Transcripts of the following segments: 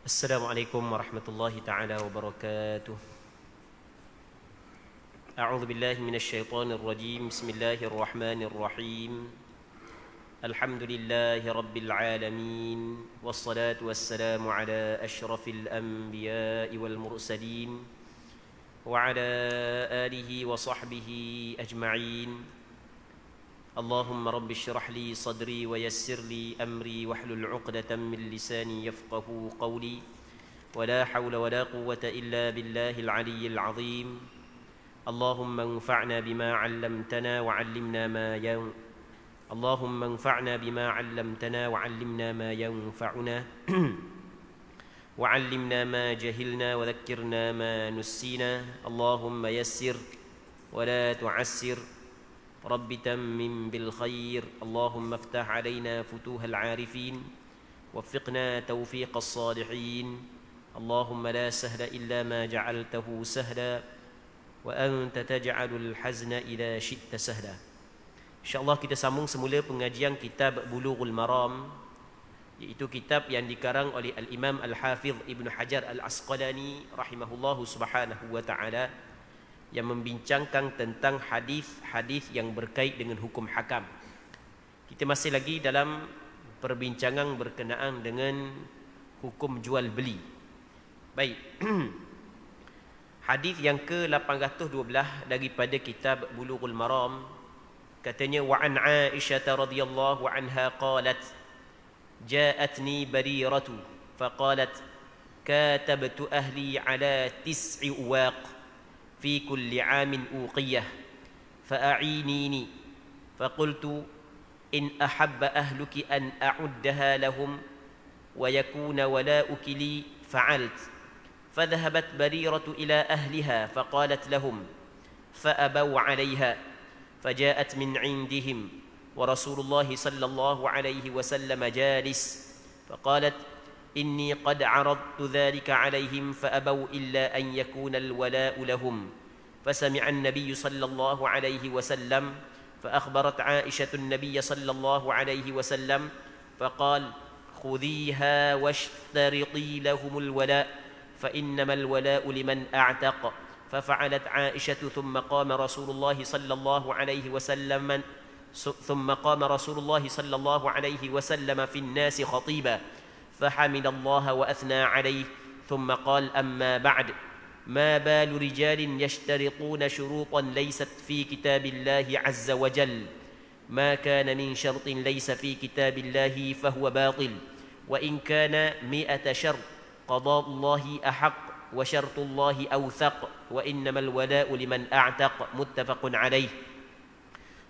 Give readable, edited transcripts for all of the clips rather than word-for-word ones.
Assalamualaikum warahmatullahi taala wabarakatuh. A'udzu billahi minasy syaithanir rajim. Bismillahirrahmanirrahim. Alhamdulillahi rabbil alamin. Wassalatu wassalamu ala asyrafil anbiya'i wal mursalin wa ala alihi wa sahbihi ajma'in. Allahumma rabbi syrah li sadri wa yassir li amri wahlul 'uqdatam min lisani yafqahu qawli wa la hawla wa la quwwata illa billahil 'aliyyil 'azim. Allahumma anfa'na bima 'allamtana wa 'allimna ma Allahumma anfa'na bima 'allamtana wa 'allimna ma yanfa'una wa 'allimna ma jahilna wa dhakkirna ma nussina. Allahumma yassir wa la tu'assir. رب تمم بالخير اللهم افتح علينا فتوح العارفين وفقنا توفيق الصالحين اللهم لا سهل إلا ما جعلته سهلا وأنت تجعل الحزن إذا شئت سهلا. InsyaAllah kita sambung semula pengajian kitab Bulughul Maram, iaitu kitab yang dikarang oleh Al-Imam Al-Hafidh Ibn Hajar Al-Asqalani rahimahullahu subhanahu wa ta'ala, yang membincangkan tentang hadis-hadis yang berkait dengan hukum hakam. Kita masih lagi dalam perbincangan berkenaan dengan hukum jual beli. Baik. Hadis yang ke-812 daripada kitab Bulughul Maram, katanya wa an Aisyah radhiyallahu anha qalat ja'atni bariratu faqalat katabtu ahli ala 9 uwaq في كل عام أوقية فأعينيني فقلت إن أحب أهلك أن أعدها لهم ويكون ولاؤك لي فعلت. فذهبت بريرة إلى أهلها فقالت لهم فأبوا عليها فجاءت من عندهم ورسول الله صلى الله عليه وسلم جالس فقالت إني قد عرضت ذلك عليهم فأبوا إلا أن يكون الولاء لهم. فسمع النبي صلى الله عليه وسلم فأخبرت عائشة النبي صلى الله عليه وسلم فقال خذيها واشترطي لهم الولاء فإنما الولاء لمن أعتق. ففعلت عائشة ثم قام رسول الله صلى الله عليه وسلم في الناس خطيبا فحمد الله وأثنى عليه ثم قال أما بعد ما بال رجال يشترطون شروطا ليست في كتاب الله عز وجل ما كان من شرط ليس في كتاب الله فهو باطل وإن كان 100 شرط قضاء الله أحق وشرط الله أوثق وإنما الولاء لمن أعتق متفق عليه.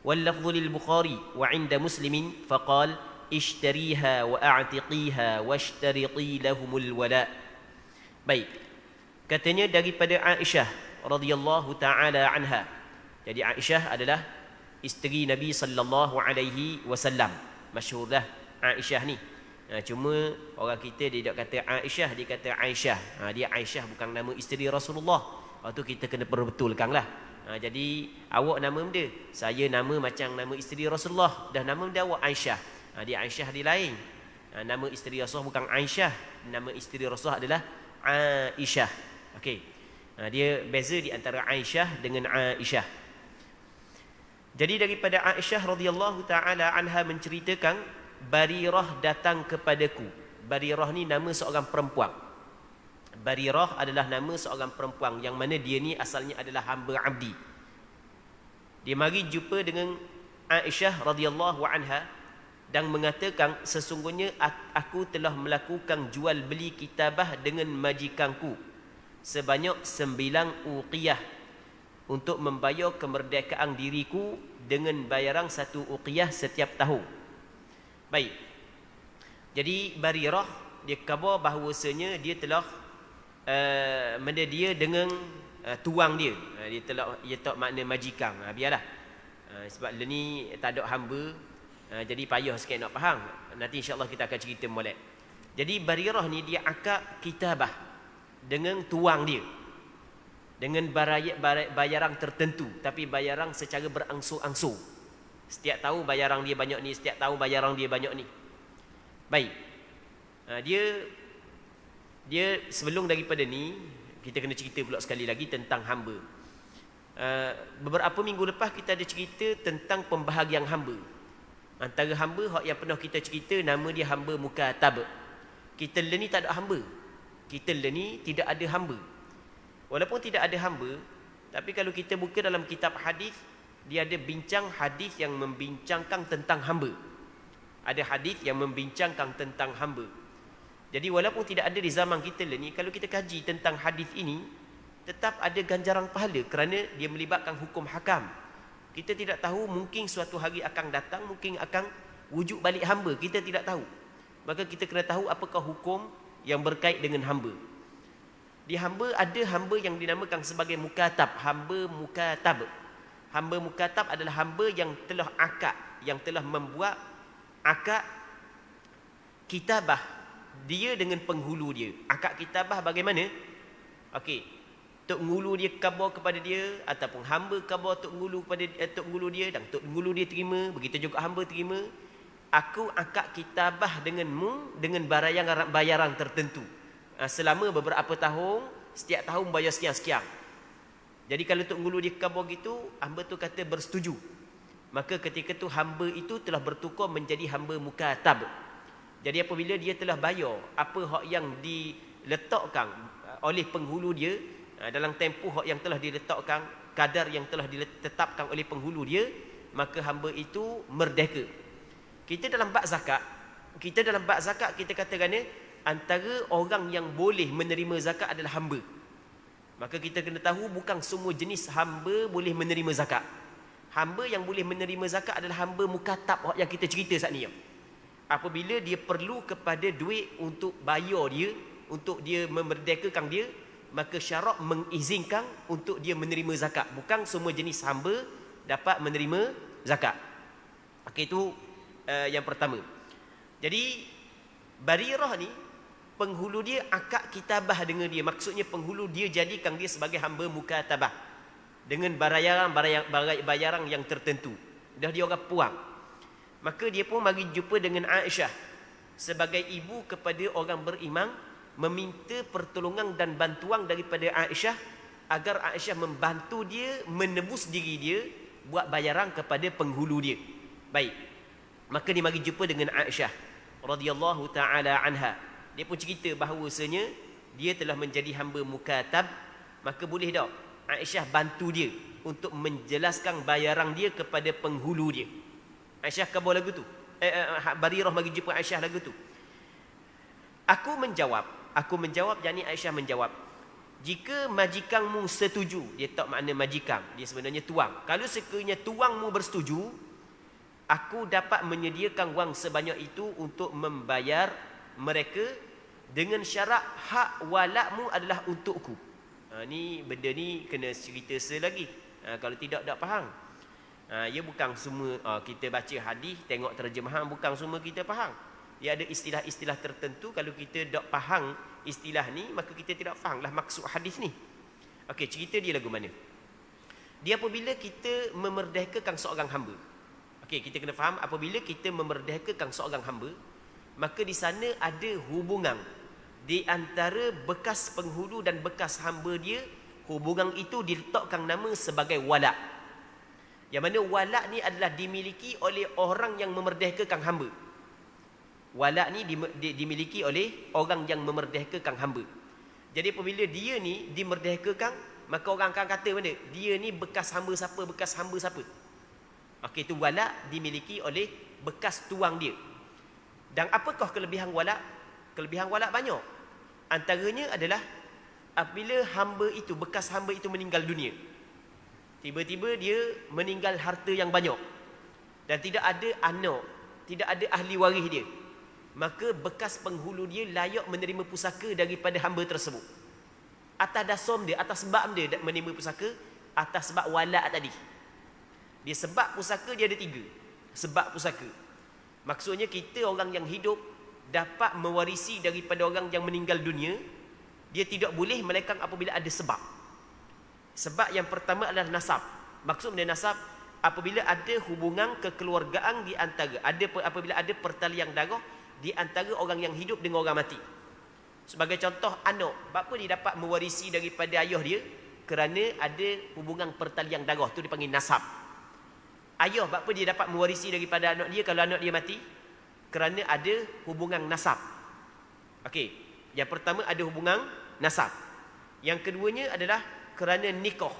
واللفظ للبخاري وعند مسلم فقال ishtariha wa a'tiqiha washtariti lahumul wala. Baik. Katanya daripada Aisyah radhiyallahu taala anha. Jadi Aisyah adalah isteri Nabi sallallahu alaihi wasallam. Masyhur dah Aisyah ni. Cuma orang kita dia tak kata Aisyah, dia kata Aisyah. Dia Aisyah bukan nama isteri Rasulullah. Waktu kita kena perbetulkanlah. Jadi awak nama dia, saya nama macam nama isteri Rasulullah, dah nama dia awak Aisyah. Dia Aisyah dia lain. Nama isteri Rasulullah bukan Aisyah. Nama isteri Rasulullah adalah Aisyah. Okey. Dia beza di antara Aisyah dengan Aisyah. Jadi daripada Aisyah radhiyallahu taala anha menceritakan, Barirah datang kepadaku. Barirah ni nama seorang perempuan. Barirah adalah nama seorang perempuan yang mana dia ni asalnya adalah hamba abdi. Dia mari jumpa dengan Aisyah radhiyallahu anha dan mengatakan, sesungguhnya aku telah melakukan jual beli kitabah dengan majikanku sebanyak 9 uqiyah untuk membayar kemerdekaan diriku dengan bayaran 1 uqiyah setiap tahun. Baik. Jadi Barirah dia khabar bahawasanya dia telah mendia dengan tuang dia. Dia tak makna majikan. Biarlah. Sebab dia ni tak ada hamba. Jadi payah sikit nak faham. Nanti insya-Allah kita akan cerita molek. Jadi Barirah ni dia akad kitabah dengan tuang dia. Dengan bayaran tertentu, tapi bayaran secara berangsur-angsur. Setiap tahun bayaran dia banyak ni, setiap tahun bayaran dia banyak ni. Baik. Dia Dia sebelum daripada ni, kita kena cerita pula sekali lagi tentang hamba. Beberapa minggu lepas kita ada cerita tentang pembahagian hamba. Antara hamba yang pernah kita cerita, nama dia hamba mukatab. Kita ni tak ada hamba. Kita ni tidak ada hamba. Walaupun tidak ada hamba, tapi kalau kita buka dalam kitab hadis, dia ada bincang hadis yang membincangkan tentang hamba. Ada hadis yang membincangkan tentang hamba. Jadi walaupun tidak ada di zaman kita ni, kalau kita kaji tentang hadis ini, tetap ada ganjaran pahala kerana dia melibatkan hukum hakam. Kita tidak tahu, mungkin suatu hari akan datang, mungkin akan wujud balik hamba, kita tidak tahu. Maka kita kena tahu apakah hukum yang berkait dengan hamba. Di hamba ada hamba yang dinamakan sebagai mukatab, hamba mukatab. Hamba mukatab adalah hamba yang telah akad, yang telah membuat akad kitabah dia dengan penghulu dia. Akad kitabah bagaimana? Okey, tok ngulu dia khabar kepada dia, ataupun hamba khabar tok ngulu kepada tok ngulu dia, dan tok ngulu dia terima, begitu juga hamba terima. Aku akad kitabah denganmu dengan bayaran tertentu. Selama beberapa tahun, setiap tahun bayar sekian-sekian. Jadi kalau tok ngulu dia khabar gitu, hamba tu kata bersetuju. Maka ketika tu hamba itu telah bertukar menjadi hamba mukatab. Jadi apabila dia telah bayar apa hak yang diletakkan oleh penghulu dia, dalam tempoh hak yang telah diletakkan, kadar yang telah ditetapkan oleh penghulu dia, maka hamba itu merdeka. Kita dalam bab zakat, kita katakan antara orang yang boleh menerima zakat adalah hamba. Maka kita kena tahu bukan semua jenis hamba boleh menerima zakat. Hamba yang boleh menerima zakat adalah hamba mukatab yang kita cerita saat ni. Apabila dia perlu kepada duit untuk bayar dia, untuk dia memerdekakan dia, maka syarak mengizinkan untuk dia menerima zakat. Bukan semua jenis hamba dapat menerima zakat. Okey, itu yang pertama. Jadi Barirah ni, penghulu dia akad kitabah dengan dia. Maksudnya penghulu dia jadikan dia sebagai hamba mukatabah dengan bayaran yang tertentu. Dah dia orang puang. Maka dia pun mari jumpa dengan Aisyah sebagai ibu kepada orang beriman, meminta pertolongan dan bantuan daripada Aisyah agar Aisyah membantu dia menebus diri dia buat bayaran kepada penghulu dia. Baik. Maka dia mari jumpa dengan Aisyah radhiyallahu taala anha. Dia pun cerita bahawasanya dia telah menjadi hamba mukatab, maka boleh tak Aisyah bantu dia untuk menjelaskan bayaran dia kepada penghulu dia. Aisyah khabar lagu tu. Barirah bagi jumpa Aisyah lagu tu. Aku menjawab, yakni Aisyah menjawab, jika majikanmu setuju, dia tak makna majikan, dia sebenarnya tuang. Kalau sekiranya tuangmu bersetuju, aku dapat menyediakan wang sebanyak itu untuk membayar mereka dengan syarat hak walakmu adalah untukku. Ni benda ni kena cerita selagi. Kalau tidak faham. Ya bukan semua kita baca hadis, tengok terjemahan, bukan semua kita faham. Dia ada istilah-istilah tertentu, kalau kita tak faham istilah ni, maka kita tidak fahamlah maksud hadis ni. Okey, cerita dia lagu mana? Dia apabila kita memerdekakan seorang hamba. Okey, kita kena faham apabila kita memerdekakan seorang hamba, maka di sana ada hubungan di antara bekas penghulu dan bekas hamba dia. Hubungan itu diletakkan nama sebagai walak. Yang mana walak ni adalah dimiliki oleh orang yang memerdekakan hamba. Walak ni dimiliki oleh orang yang memerdekakan hamba. Jadi apabila dia ni dimerdekakan, maka orang akan kata mana? Dia ni bekas hamba siapa, bekas hamba siapa. Okey, itu walak dimiliki oleh bekas tuang dia. Dan apakah kelebihan walak? Kelebihan walak banyak. Antaranya adalah apabila hamba itu, bekas hamba itu meninggal dunia, tiba-tiba dia meninggal harta yang banyak dan tidak ada anak, tidak ada ahli waris dia, maka bekas penghulu dia layak menerima pusaka daripada hamba tersebut. Atas dasar dia, atas sebab dia menerima pusaka, atas sebab walak tadi. Dia sebab pusaka, dia ada 3 sebab pusaka. Maksudnya kita orang yang hidup dapat mewarisi daripada orang yang meninggal dunia, dia tidak boleh melainkan apabila ada sebab. Sebab yang pertama adalah nasab. Maksud dari nasab, apabila ada hubungan kekeluargaan di antara, apabila ada pertalian darah di antara orang yang hidup dengan orang mati. Sebagai contoh, anak, apa dia dapat mewarisi daripada ayah dia? Kerana ada hubungan pertalian darah, tu dipanggil nasab. Ayah, apa dia dapat mewarisi daripada anak dia kalau anak dia mati? Kerana ada hubungan nasab. Okey, yang pertama ada hubungan nasab. Yang keduanya adalah kerana nikah.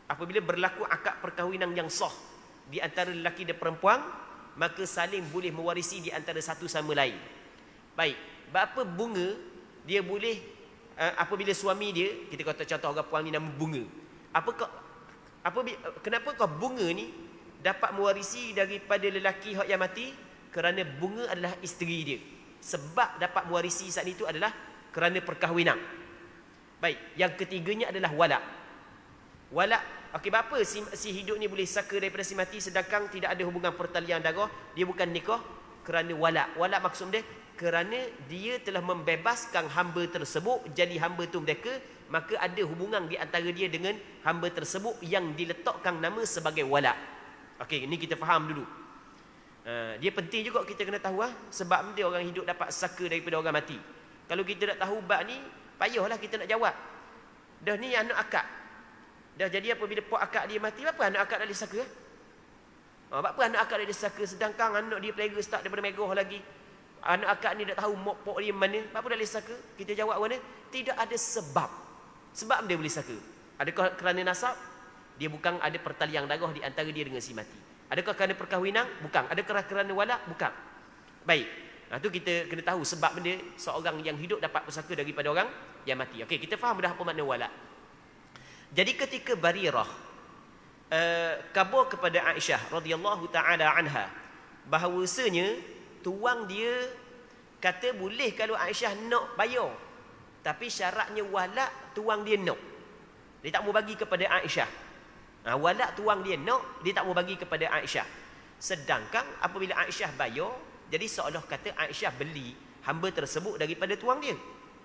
Apabila berlaku akad perkahwinan yang sah di antara lelaki dan perempuan, maka saling boleh mewarisi di antara satu sama lain. Baik, bapa bunga dia boleh apabila suami dia, kita kata contoh orang puan ni nama Bunga. Kenapa kau Bunga ni dapat mewarisi daripada lelaki hak yang mati? Kerana Bunga adalah isteri dia. Sebab dapat mewarisi saat itu adalah kerana perkahwinan. Baik, yang ketiganya adalah walak. Walak, okey, bapa si hidup ni boleh saka daripada si mati sedangkan tidak ada hubungan pertalian darah, dia bukan nikah? Kerana walak. Walak maksud dia kerana dia telah membebaskan hamba tersebut jadi hamba tu mereka, maka ada hubungan di antara dia dengan hamba tersebut yang diletakkan nama sebagai walak. Okey, ini kita faham dulu. Dia penting juga kita kena tahu sebab dia orang hidup dapat saka daripada orang mati. Kalau kita tak tahu bab ni, payahlah kita nak jawab. Dah ni anak akak. Dah jadi apabila pak akak dia mati, apa anak akak dah disaka? Apa anak akak dah disaka sedangkan anak dia pelera start daripada megah lagi. Anak akak ni tak tahu mak pok dia mana, apa dah boleh saka? Kita jawab mana? Tidak ada sebab. Sebab dia boleh saka. Adakah kerana nasab? Dia bukan ada pertalian darah di antara dia dengan si mati. Adakah kerana perkahwinan? Bukan. Adakah kerana walak? Bukan. Baik. Itu kita kena tahu sebab benda seorang yang hidup dapat bersaka daripada orang yang mati. Okey, kita faham dah apa makna walak. Jadi ketika Barirah khabar kepada Aisyah radhiyallahu taala anha bahawasanya tuang dia kata boleh kalau Aisyah nak bayar, tapi syaratnya walak tuang dia nak. Dia tak mau bagi kepada Aisyah. Walak tuang dia nak, dia tak mau bagi kepada Aisyah. Sedangkan apabila Aisyah bayar, jadi seolah kata Aisyah beli hamba tersebut daripada tuang dia.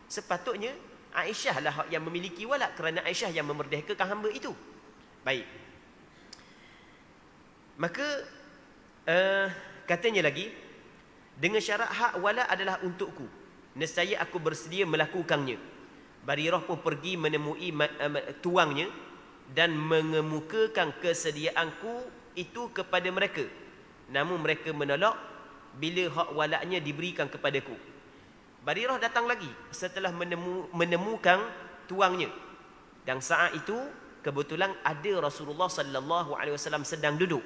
Sepatutnya Aisyah lah yang memiliki walak kerana Aisyah yang memerdekakan hamba itu. Baik. Maka katanya lagi, dengan syarat hak walak adalah untukku, nescaya aku bersedia melakukannya. Barirah pun pergi menemui tuangnya dan mengemukakan kesediaanku itu kepada mereka. Namun mereka menolak bila hak walaknya diberikan kepadaku. Barirah datang lagi setelah menemukan tuangnya. Dan saat itu kebetulan ada Rasulullah sallallahu alaihi wasallam sedang duduk.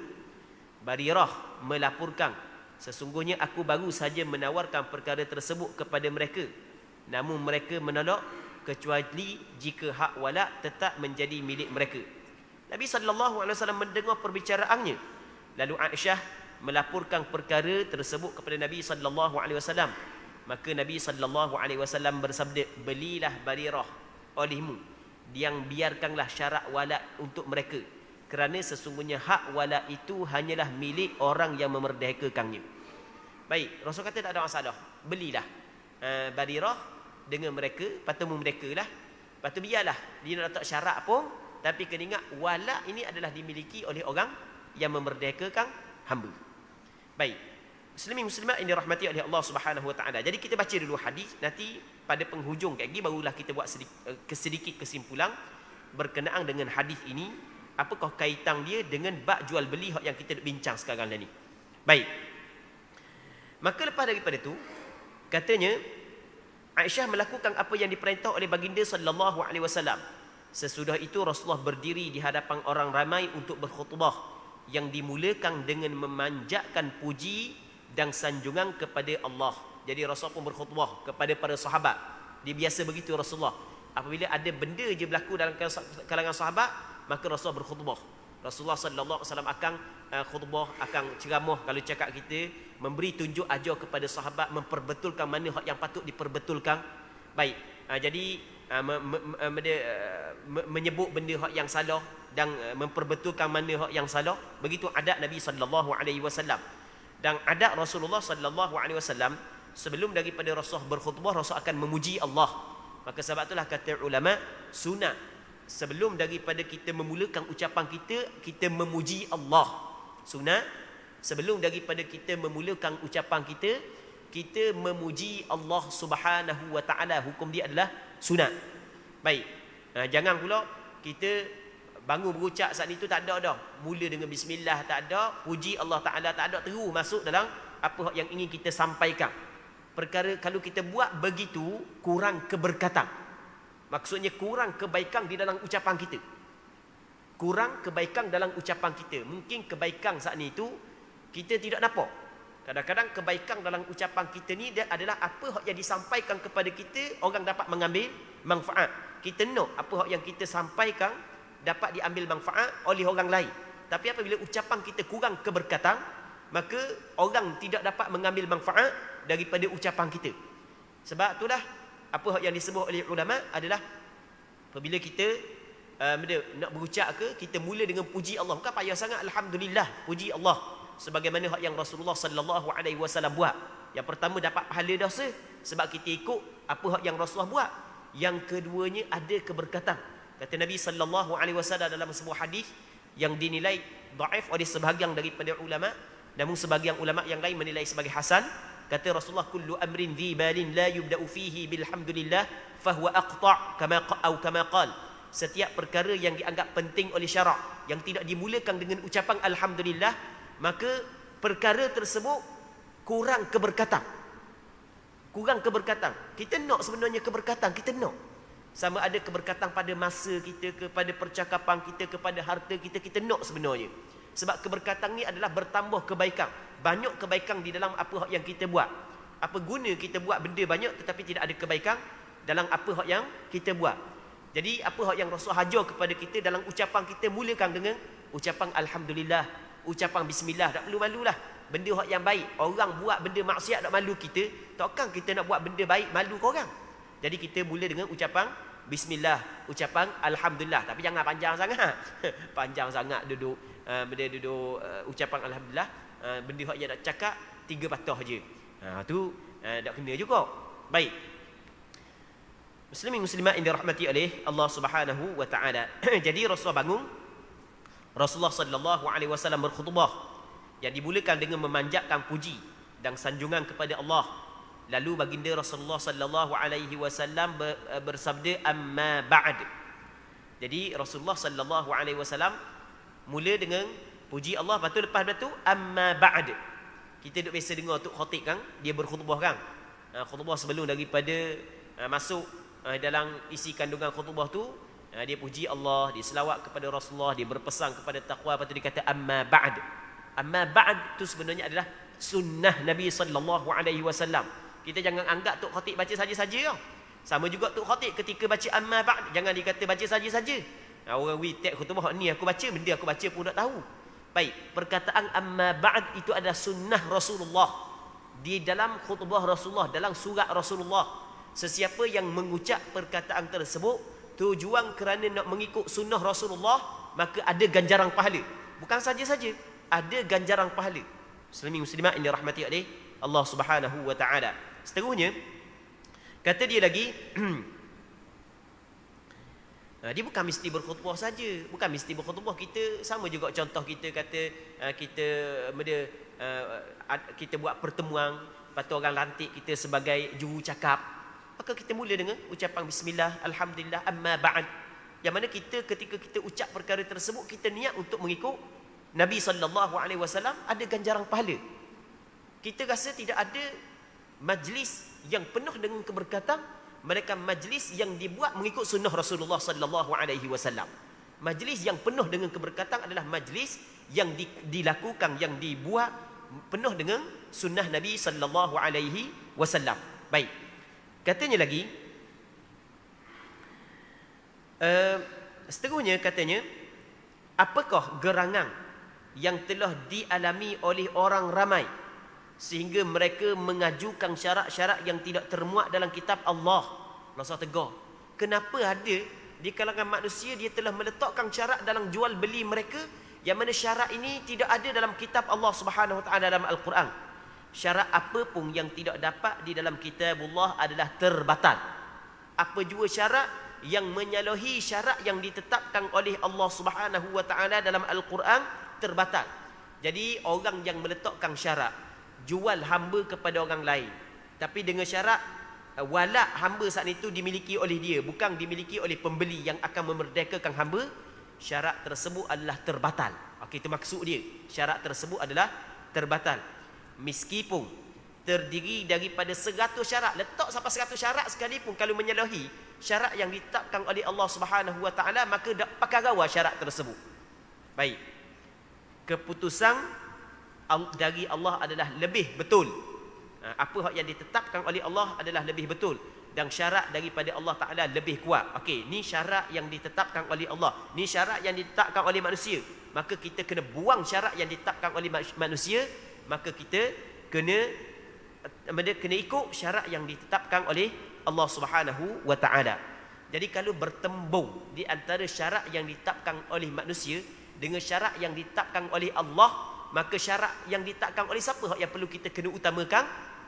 Barirah melaporkan, sesungguhnya aku baru saja menawarkan perkara tersebut kepada mereka. Namun mereka menolak kecuali jika hak walak tetap menjadi milik mereka. Nabi sallallahu alaihi wasallam mendengar perbicaraannya. Lalu Aisyah melaporkan perkara tersebut kepada Nabi sallallahu alaihi wasallam. Maka Nabi sallallahu alaihi wasallam bersabda, belilah Barirah olehmu, yang biarkanlah syarat walak untuk mereka, kerana sesungguhnya hak walak itu hanyalah milik orang yang memerdekakannya. Baik, Rasul kata tak ada masalah, belilah Barirah dengan mereka, patemu mereka lah. Lepas tu biarlah dia nak letak syarat pun, tapi kena ingat walak ini adalah dimiliki oleh orang yang memerdekakan hamba. Baik, Muslimin muslimat ini rahmati oleh Allah Subhanahu wa taala. Jadi kita baca dulu hadis, nanti pada penghujung lagi barulah kita buat sedikit kesimpulan berkenaan dengan hadis ini, apakah kaitan dia dengan bab jual beli yang kita bincang sekarang ni. Baik. Maka lepas daripada itu, katanya Aisyah melakukan apa yang diperintah oleh baginda sallallahu alaihi wasallam. Sesudah itu Rasulullah berdiri di hadapan orang ramai untuk berkhutbah yang dimulakan dengan memanjatkan puji dan sanjungan kepada Allah. Jadi Rasulullah pun berkhutbah kepada para sahabat. Dia biasa begitu Rasulullah. Apabila ada benda je berlaku dalam kalangan sahabat, maka Rasulullah berkhutbah. Rasulullah sallallahu alaihi wasallam akan khutbah, akan ceramah, kalau cakap kita memberi tunjuk ajar kepada sahabat, memperbetulkan mana hak yang patut diperbetulkan. Baik. Jadi menyebut benda hak yang salah dan memperbetulkan mana hak yang salah. Begitu adab Nabi sallallahu alaihi wasallam. Dan adab Rasulullah sallallahu alaihi wasallam, sebelum daripada Rasul berkhutbah, Rasul akan memuji Allah. Maka sebab itulah kata ulama, sunat sebelum daripada kita memulakan ucapan kita, kita memuji Allah. Sunat sebelum daripada kita memulakan ucapan kita, kita memuji Allah Subhanahu wa taala, hukum dia adalah sunat. Baik. Jangan pula kita bangun berucap saat itu tak ada dah. Mula dengan bismillah tak ada, puji Allah Taala tak ada, terus masuk dalam apa yang ingin kita sampaikan. Perkara kalau kita buat begitu kurang keberkatan. Maksudnya kurang kebaikan di dalam ucapan kita. Kurang kebaikan dalam ucapan kita. Mungkin kebaikan saat ni itu kita tidak nampak. Kadang-kadang kebaikan dalam ucapan kita ni dia adalah apa yang disampaikan kepada kita, orang dapat mengambil manfaat. Kita nak apa yang kita sampaikan dapat diambil manfaat oleh orang lain. Tapi apabila ucapan kita kurang keberkatan, maka orang tidak dapat mengambil manfaat daripada ucapan kita. Sebab itulah apa yang disebut oleh ulama adalah apabila kita nak berucap ke, kita mula dengan puji Allah. Bukan payah sangat alhamdulillah, puji Allah. Sebagaimana yang Rasulullah sallallahu alaihi wasallam buat. Yang pertama dapat pahala dosa sebab kita ikut apa yang Rasulullah buat. Yang keduanya ada keberkatan. Kata Nabi sallallahu alaihi wasallam dalam sebuah hadis yang dinilai dhaif oleh sebahagian daripada ulama, namun sebahagian ulama yang lain menilai sebagai hasan. Kata Rasulullah, kullu amrin dhi balin la yubda'u fihi bilhamdulillah fahuwa aqta' kama qala. Setiap perkara yang dianggap penting oleh syarak yang tidak dimulakan dengan ucapan alhamdulillah, maka perkara tersebut kurang keberkatan. Kurang keberkatan. Kita nak sebenarnya keberkatan, kita nak. Sama ada keberkatan pada masa kita, kepada percakapan kita, kepada harta kita, kita nak sebenarnya. Sebab keberkatan ni adalah bertambah kebaikan. Banyak kebaikan di dalam apa yang kita buat. Apa guna kita buat benda banyak tetapi tidak ada kebaikan dalam apa yang kita buat. Jadi apa yang Rasul hajar kepada kita dalam ucapan kita, mulakan dengan ucapan alhamdulillah, ucapan bismillah. Tak perlu malulah. Benda yang baik. Orang buat benda maksiat tak malu kita. Takkan kita nak buat benda baik malu ke orang? Jadi kita mula dengan ucapan bismillah, ucapan alhamdulillah. Tapi jangan panjang sangat. Panjang sangat duduk ucapan alhamdulillah. Benda yang nak cakap 3 patah je. Tu tak kena juga. Baik. Muslimin muslimat yang dirahmati oleh Allah Subhanahu wa taala. Jadi Rasulullah bangun. Rasulullah sallallahu alaihi wasallam berkhutbah yang dimulakan dengan memanjatkan puji dan sanjungan kepada Allah. Lalu baginda Rasulullah sallallahu alaihi wasallam bersabda amma ba'd. Jadi Rasulullah sallallahu alaihi wasallam mula dengan puji Allah, lepas tu amma ba'd. Kita duk biasa dengar tu khatib kan, dia berkhutbah kan. Khutbah sebelum daripada masuk dalam isi kandungan khutbah tu, dia puji Allah, dia selawat kepada Rasulullah, dia berpesan kepada takwa, lepas tu dia kata amma ba'd. Amma ba'd tu sebenarnya adalah sunnah Nabi sallallahu alaihi wasallam. Kita jangan anggap tok khatib baca saja-saja. Sama juga tok khatib ketika baca amma ba'd, jangan dikata baca saja-saja. Orang witek khutbah ni aku baca, benda aku baca pun tak tahu. Baik, perkataan amma ba'd itu adalah sunnah Rasulullah. Di dalam khutbah Rasulullah, dalam surat Rasulullah. Sesiapa yang mengucap perkataan tersebut tujuan kerana nak mengikut sunnah Rasulullah, maka ada ganjaran pahala. Bukan saja-saja, ada ganjaran pahala. Muslimin muslimat yang dirahmati oleh Allah Subhanahu wa taala. Seterusnya kata dia lagi dia bukan mesti berkhutbah saja, bukan mesti berkhutbah. Kita sama juga, contoh kita kata kita buat pertemuan, lepas tu orang lantik kita sebagai juru cakap, maka kita mula dengan ucapan bismillah, alhamdulillah, amma ba'd. Yang mana kita ketika kita ucap perkara tersebut, kita niat untuk mengikut Nabi sallallahu alaihi wasallam, ada ganjaran pahala. Kita rasa tidak ada majlis yang penuh dengan keberkatan melainkan majlis yang dibuat mengikut sunnah Rasulullah sallallahu alaihi wasallam. Majlis yang penuh dengan keberkatan adalah majlis yang dilakukan, yang dibuat penuh dengan sunnah Nabi sallallahu alaihi wasallam. Baik. Katanya lagi seterusnya katanya, apakah gerangan yang telah dialami oleh orang ramai sehingga mereka mengajukan syarat-syarat yang tidak termuat dalam kitab Allah? Rasul tegur, kenapa ada di kalangan manusia dia telah meletakkan syarat dalam jual beli mereka yang mana syarat ini tidak ada dalam kitab Allah Subhanahu wa taala dalam Al-Quran. Syarat apa pun yang tidak dapat di dalam kitabullah adalah terbatal. Apa jua syarat yang menyalahi syarat yang ditetapkan oleh Allah Subhanahu wa taala dalam Al-Quran terbatal. Jadi orang yang meletakkan syarat jual hamba kepada orang lain, tapi dengan syarat walak hamba saat itu dimiliki oleh dia, bukan dimiliki oleh pembeli yang akan memerdekakan hamba, syarat tersebut adalah terbatal. Okey, itu maksud dia. Syarat tersebut adalah terbatal. Meskipun terdiri daripada 100 syarat, letak sampai 100 syarat sekalipun, kalau menyalahi syarat yang ditetapkan oleh Allah Subhanahu Wa Taala, maka pakai rawa syarat tersebut. Baik. Keputusan dari Allah adalah lebih betul. Apa yang ditetapkan oleh Allah adalah lebih betul, dan syarat daripada Allah Ta'ala lebih kuat. Okey, ni syarat yang ditetapkan oleh Allah, ni syarat yang ditetapkan oleh manusia, maka kita kena buang syarat yang ditetapkan oleh manusia, maka kita kena ikut syarat yang ditetapkan oleh Allah Subhanahu Wa Ta'ala. Jadi kalau bertembung di antara syarat yang ditetapkan oleh manusia dengan syarat yang ditetapkan oleh Allah, maka syarat yang ditetapkan oleh siapa yang perlu kita kena utamakan?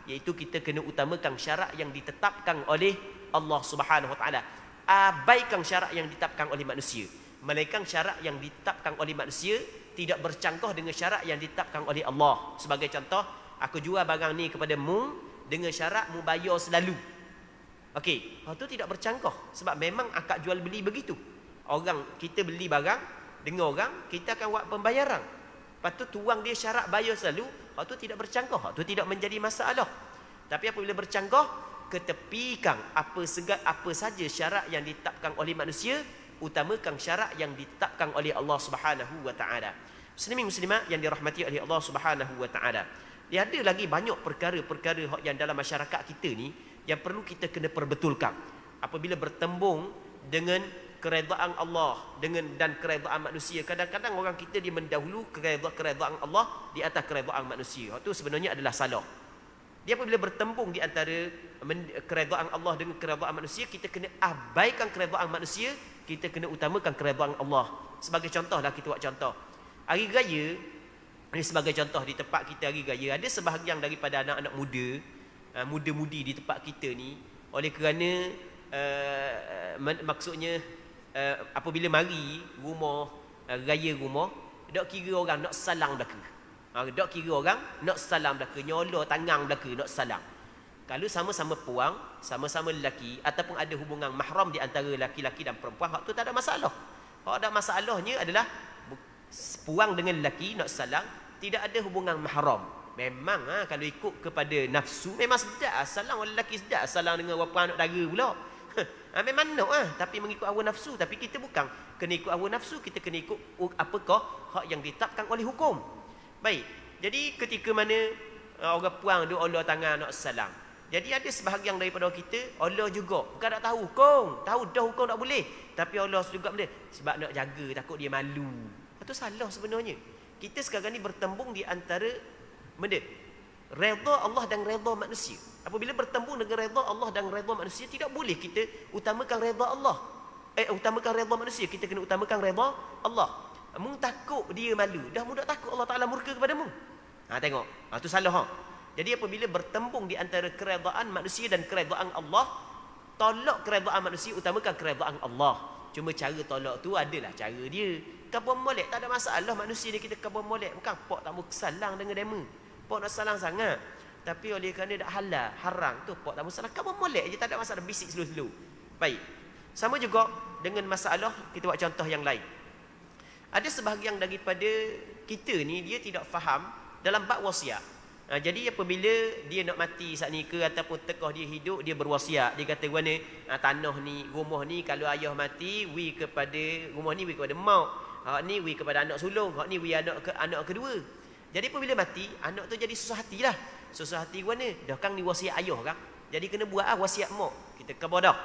Iaitu kita kena utamakan syarat yang ditetapkan oleh Allah Subhanahu Wa Taala. Abaikan syarat yang ditetapkan oleh manusia. Melainkan syarat yang ditetapkan oleh manusia tidak bercanggah dengan syarat yang ditetapkan oleh Allah. Sebagai contoh, aku jual barang ni kepada mu dengan syarat mu bayar selalu. Okey, itu tidak bercanggah, sebab memang akad jual beli begitu. Orang kita beli barang dengan orang, kita akan buat pembayaran. Lepas tu tuang dia syarat bayar selalu, hak tu tidak bercanggah, hak tu tidak menjadi masalah. Tapi apabila bercanggah, ketepikan apa saja syarat yang ditetapkan oleh manusia, utamakan syarat yang ditetapkan oleh Allah Subhanahu Wa Taala. Muslimin muslimat yang dirahmati oleh Allah Subhanahu Wa Taala. Dia ada lagi banyak perkara-perkara yang dalam masyarakat kita ni yang perlu kita kena perbetulkan. Apabila bertembung dengan keredaan Allah dan keredaan manusia, kadang-kadang orang kita dia mendahulu keredaan Allah di atas keredaan manusia. Itu sebenarnya adalah salah. Dia apabila bertembung di antara keredaan Allah dengan keredaan manusia, kita kena abaikan keredaan manusia, kita kena utamakan keredaan Allah. Sebagai contohlah, kita buat contoh hari raya ini. Sebagai contoh, di tempat kita hari raya ada sebahagian daripada anak-anak muda-mudi di tempat kita ni, oleh kerana maksudnya apabila mari rumah raya rumah, dak kira orang nak salam belaka. Dak kira orang nak salam belaka, nyolor tangan belaka nak salam. Kalau sama-sama puang, sama-sama lelaki, ataupun ada hubungan mahram di antara lelaki-lelaki dan perempuan, hak tu tak ada masalah. Hak ada masalahnya adalah puang dengan lelaki nak salam, tidak ada hubungan mahram. Memang kalau ikut kepada nafsu, memang sedap salam lelaki, sedap salam dengan perempuan anak dara pula. Memang nak tapi mengikut hawa nafsu. Tapi kita bukan kena ikut hawa nafsu, kita kena ikut apakah hak yang ditetapkan oleh hukum. Baik, jadi ketika mana orang puang dia Allah tangan nak salam, jadi ada sebahagian daripada kita Allah juga bukan tak tahu hukum, tahu dah hukum tak boleh, tapi Allah juga benda sebab nak jaga, takut dia malu. Itu salah sebenarnya. Kita sekarang ni bertembung di antara benda redha Allah dan redha manusia. Apabila bertembung dengan redha Allah dan redha manusia, tidak boleh kita utamakan redha Allah, utamakan redha manusia. Kita kena utamakan redha Allah. Mu takut dia malu, dah mu tak takut Allah Taala murka kepadamu. Tengok, tu salah. Jadi apabila bertembung di antara keredaan manusia dan keredaan Allah, tolak keredaan manusia, utamakan keredaan Allah. Cuma cara tolak tu adalah cara dia. Kabur molek tak ada masalah, manusia ni kita kabur molek, bukan pok tak mau salang dengan demo. Pok nak salang sangat, tapi oleh kerana dak halal, haram tu pok tak mau salang, kabur molek je, tak ada masalah, bisik slow-slow. Baik. Sama juga dengan masalah, kita buat contoh yang lain. Ada sebahagian daripada kita ni dia tidak faham dalam bab wasiat. Jadi apabila dia nak mati saat ni ke ataupun tekah dia hidup, dia berwasiat. Dia kata mana tanah ni, rumah ni kalau ayah mati wi kepada rumah ni, wi kepada mak. Hak ni wi kepada anak sulung, hak ni wi anak kedua. Jadi apabila mati, anak tu jadi susah hatilah. Susah hati mana? Dah kan ni wasiat ayah kan. Jadi kena buat wasiat mak. Kita khabar dah.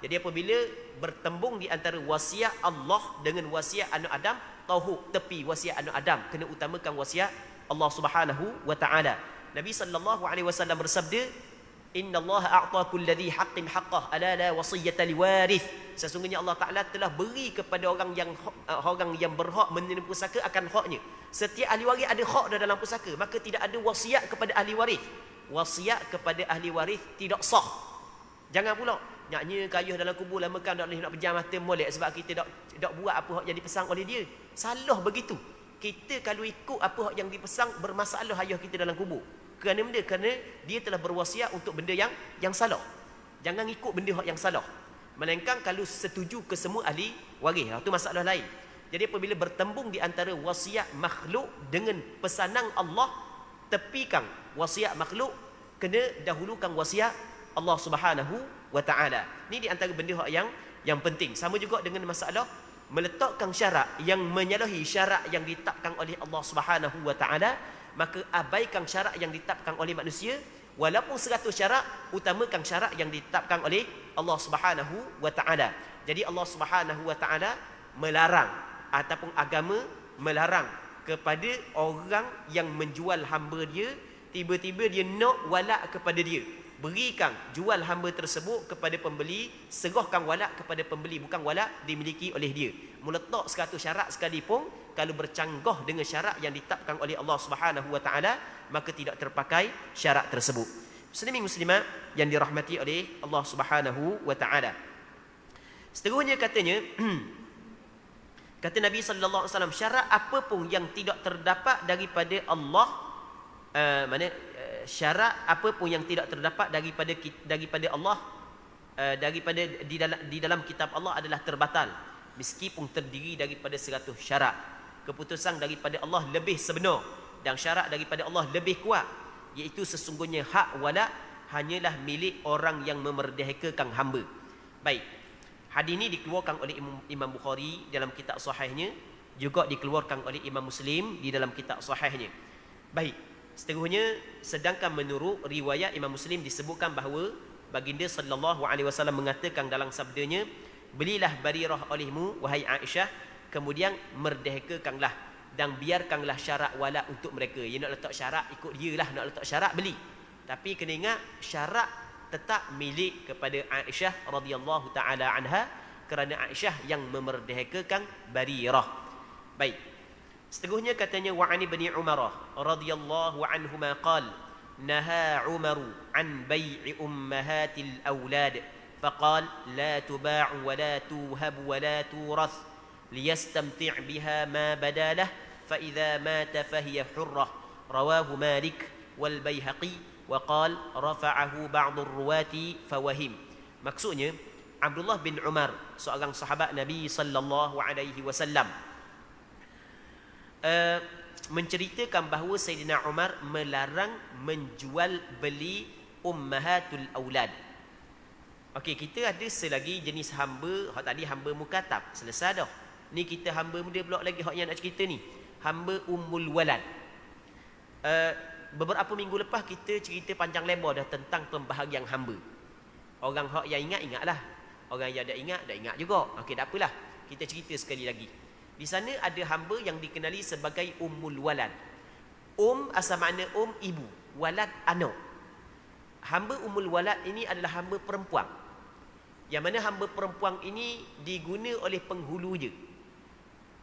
Jadi apabila bertembung di antara wasiat Allah dengan wasiat anak Adam, tahu tepi wasiat anak Adam, kena utamakan wasiat Allah Subhanahu wa taala. Nabi sallallahu alaihi wasallam bersabda, "Innallaha a'ta kulli dhi haqqin haqqah, ala la wasiyata liwarith." Sesungguhnya Allah Taala telah beri kepada orang yang berhak menerima pusaka akan haknya. Setiap ahli waris ada hak dalam pusaka, maka tidak ada wasiat kepada ahli waris. Wasiat kepada ahli waris tidak sah. Jangan pula nyaknya kayuh dalam kubur lama kan tak boleh nak pejam mata molek sebab kita tak buat apa yang dipesang oleh dia. Salah begitu. Kita kalau ikut apa yang dipesang, bermasalah ayah kita dalam kubur. Kerana benda? Kerana dia telah berwasiat untuk benda yang salah. Jangan ikut benda yang salah. Melainkan kalau setuju ke semua ahli waris, itu masalah lain. Jadi apabila bertembung di antara wasiat makhluk dengan pesanan Allah, tepikan wasiat makhluk, kena dahulukan wasiat Allah Subhanahu wa taala. Ini di antara benda yang penting. Sama juga dengan masalah meletakkan syarat yang menyalahi syarat yang ditetapkan oleh Allah Subhanahu wa taala, maka abaikan syarat yang ditetapkan oleh manusia. Walaupun 100 syarat, utamakan syarat yang ditetapkan oleh Allah Subhanahu wa taala. Jadi Allah Subhanahu wa taala melarang ataupun agama melarang kepada orang yang menjual hamba dia, tiba-tiba dia nak walak kepada dia. Berikan, jual hamba tersebut kepada pembeli, serahkan walak kepada pembeli, bukan walak dimiliki oleh dia. Meletak 100 syarat sekalipun, kalau bercanggah dengan syarat yang ditetapkan oleh Allah Subhanahu wa taala, maka tidak terpakai syarat tersebut. Muslimin muslimat yang dirahmati oleh Allah Subhanahu wa taala. Seterusnya katanya kata Nabi sallallahu alaihi wasallam, syarat apa pun yang tidak terdapat daripada Allah, syarat apa pun yang tidak terdapat daripada Allah, daripada di dalam kitab Allah adalah terbatal, meskipun terdiri daripada 100 syarat. Keputusan daripada Allah lebih sebenar dan syarat daripada Allah lebih kuat, iaitu sesungguhnya hak walak hanyalah milik orang yang memerdekakan hamba. Baik, hadis ini dikeluarkan oleh Imam Bukhari dalam kitab sahihnya, juga dikeluarkan oleh Imam Muslim di dalam kitab sahihnya. Baik, seterusnya, sedangkan menurut riwayat Imam Muslim disebutkan bahawa baginda sallallahu alaihi wasallam mengatakan dalam sabdanya, belilah Barirah olehmu wahai Aisyah, kemudian merdekakanlah dan biarkanlah syarat walak untuk mereka. Dia nak letak syarat, ikut dia lah, nak letak syarat beli. Tapi kena ingat, syarat tetap milik kepada Aisyah radhiyallahu taala anha, kerana Aisyah yang memerdekakan Barirah. Baik. Seterusnya katanya, wa ani bin Umar radhiyallahu anhuma qala naha Umar an bai'i ummahatil aulad faqala la tuba'u wa la tuhab wa la turath liyastamti' biha ma badalah fa idza mata fahiya hurrah. Rawahu Malik wal Baihaqi wa qala rafa'ahu ba'd ar-ruwati fawahim. Maksudnya, Abdullah bin Umar, seorang sahabat Nabi sallallahu alaihi wasallam, menceritakan bahawa Sayyidina Umar melarang menjual beli ummahatul aulad. Okey, kita ada selagi jenis hamba, hak tadi hamba mukatab, selesai dah. Ni kita hamba muda pula lagi, hak yang nak cerita ni, hamba ummul walad. Beberapa minggu lepas kita cerita panjang lebar dah tentang pembahagian hamba. Orang hak yang ingatlah, orang yang tak ingat juga. Okey, tak apalah, kita cerita sekali lagi. Di sana ada hamba yang dikenali sebagai ummul walad. Asal makna ibu, walad anak. Hamba ummul walad ini adalah hamba perempuan, yang mana hamba perempuan ini diguna oleh penghulu je.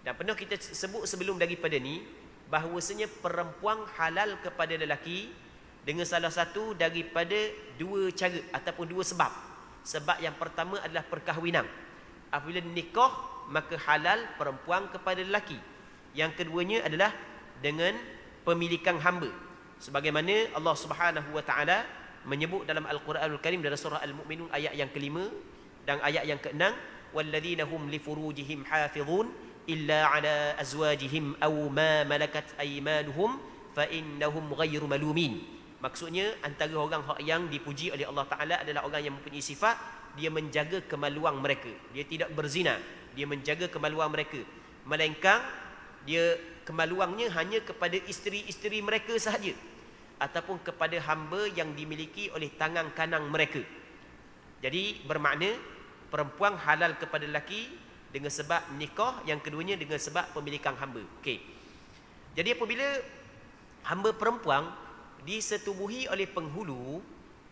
Dan pernah kita sebut sebelum daripada ni, bahawasanya perempuan halal kepada lelaki dengan salah satu daripada 2 cara ataupun 2 sebab. Sebab yang pertama adalah perkahwinan. Apabila nikah, maka halal perempuan kepada lelaki. Yang keduanya adalah dengan pemilikan hamba, sebagaimana Allah Subhanahu wa taala menyebut dalam Al-Quranul Karim dalam surah Al-Mu'minun ayat yang ke-5 dan ayat yang ke-6, walladzina hum li furujihim hafizun illa ala azwajihim aw ma malakat aymanuhum fa innahum ghairu malumin. Maksudnya, antara orang yang dipuji oleh Allah Taala adalah orang yang mempunyai sifat dia menjaga kemaluan mereka, dia tidak berzina, dia menjaga kemaluan mereka, melainkan dia kemaluannya hanya kepada isteri-isteri mereka sahaja, ataupun kepada hamba yang dimiliki oleh tangan kanan mereka. Jadi bermakna perempuan halal kepada lelaki dengan sebab nikah, yang keduanya dengan sebab pemilikan hamba. Okey. Jadi apabila hamba perempuan disetubuhi oleh penghulu,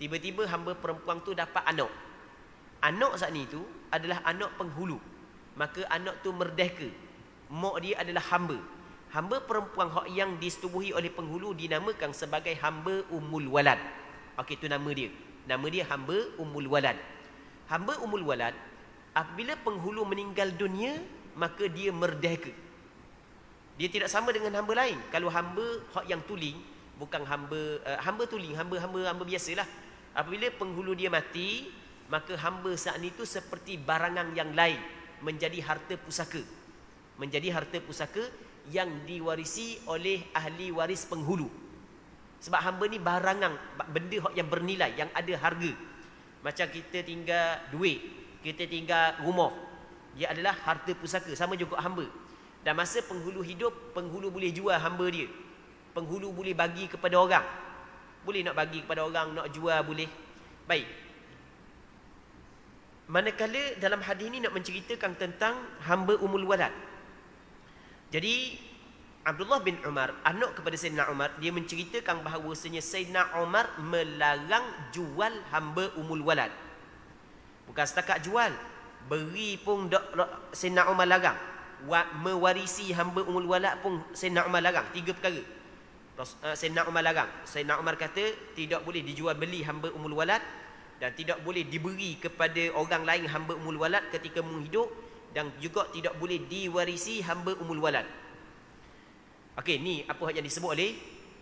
tiba-tiba hamba perempuan tu dapat anak. Anak saat ni tu adalah anak penghulu, maka anak tu merdeka. Mak dia adalah hamba. Hamba perempuan yang disetubuhi oleh penghulu dinamakan sebagai hamba ummul walad. Okey, itu nama dia. Nama dia hamba ummul walad. Hamba ummul walad, apabila penghulu meninggal dunia, maka dia merdeka. Dia tidak sama dengan hamba lain. Kalau hamba yang tuling, bukan hamba tuling, hamba biasalah. Apabila penghulu dia mati, maka hamba saat itu seperti barangan yang lain, menjadi harta pusaka. Menjadi harta pusaka yang diwarisi oleh ahli waris penghulu. Sebab hamba ni barangan, benda yang bernilai, yang ada harga. Macam kita tinggal duit, kita tinggal rumah, dia adalah harta pusaka, sama juga hamba. Dan masa penghulu hidup, penghulu boleh jual hamba dia. Penghulu boleh bagi kepada orang. Boleh nak bagi kepada orang, nak jual boleh. Baik. Manakala dalam hadis ini nak menceritakan tentang hamba umul walad. Jadi Abdullah bin Umar, anak kepada Sayyidina Umar, dia menceritakan bahawasanya Sayyidina Umar melarang jual hamba umul walad. Bukan setakat jual, beri pun Sayyidina Umar larang. Mewarisi hamba umul walad pun Sayyidina Umar larang. 3 perkara Sayyidina Umar larang. Sayyidina Umar kata tidak boleh dijual beli hamba umul walad, dan tidak boleh diberi kepada orang lain hamba umul walad ketika menghidup, dan juga tidak boleh diwarisi hamba umul walad. Okey, ni apa yang disebut oleh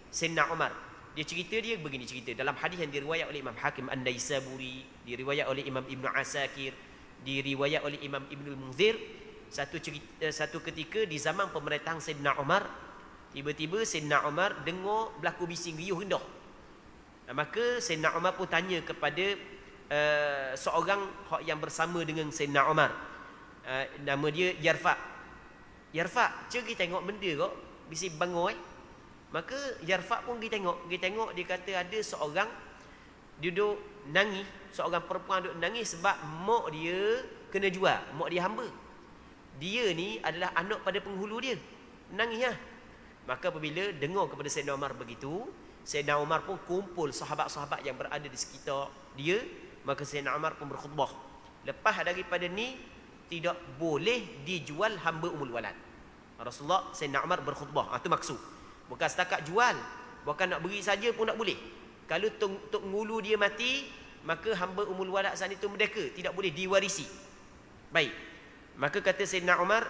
Sayyidina Umar. Dia cerita, dia begini cerita dalam hadis yang diriwayat oleh Imam Hakim An-Naisaburi, diriwayat oleh Imam Ibn Asakir, diriwayat oleh Imam Ibnul Munzir. Satu ketika di zaman pemerintahan Sayyidina Umar, tiba-tiba Sayyidina Umar dengar berlaku bising riuh rendah. Maka Sayyidina Umar pun tanya kepada seorang yang bersama dengan Sayyidina Umar. Nama dia Yarfa. Yarfa, pergi tengok benda kok bising bangun. Maka Yarfa pun pergi tengok, dia kata ada seorang duduk nangis, seorang perempuan duduk nangis sebab mak dia kena jual, mak dia hamba. Dia ni adalah anak pada penghulu dia, nangis lah. Maka apabila dengar kepada Sayyidina Umar begitu, Sayyidina Umar pun kumpul sahabat-sahabat yang berada di sekitar dia. Maka Sayyidina Umar pun berkhutbah, lepas daripada ni tidak boleh dijual hamba umul walad. Rasulullah, Sayyidina Umar berkhutbah. Itu maksud, bukan setakat jual, bukan nak beri saja pun tak boleh. Kalau tok ngulu dia mati, maka hamba umul walad saat itu merdeka, tidak boleh diwarisi. Baik, maka kata Sayyidina Umar,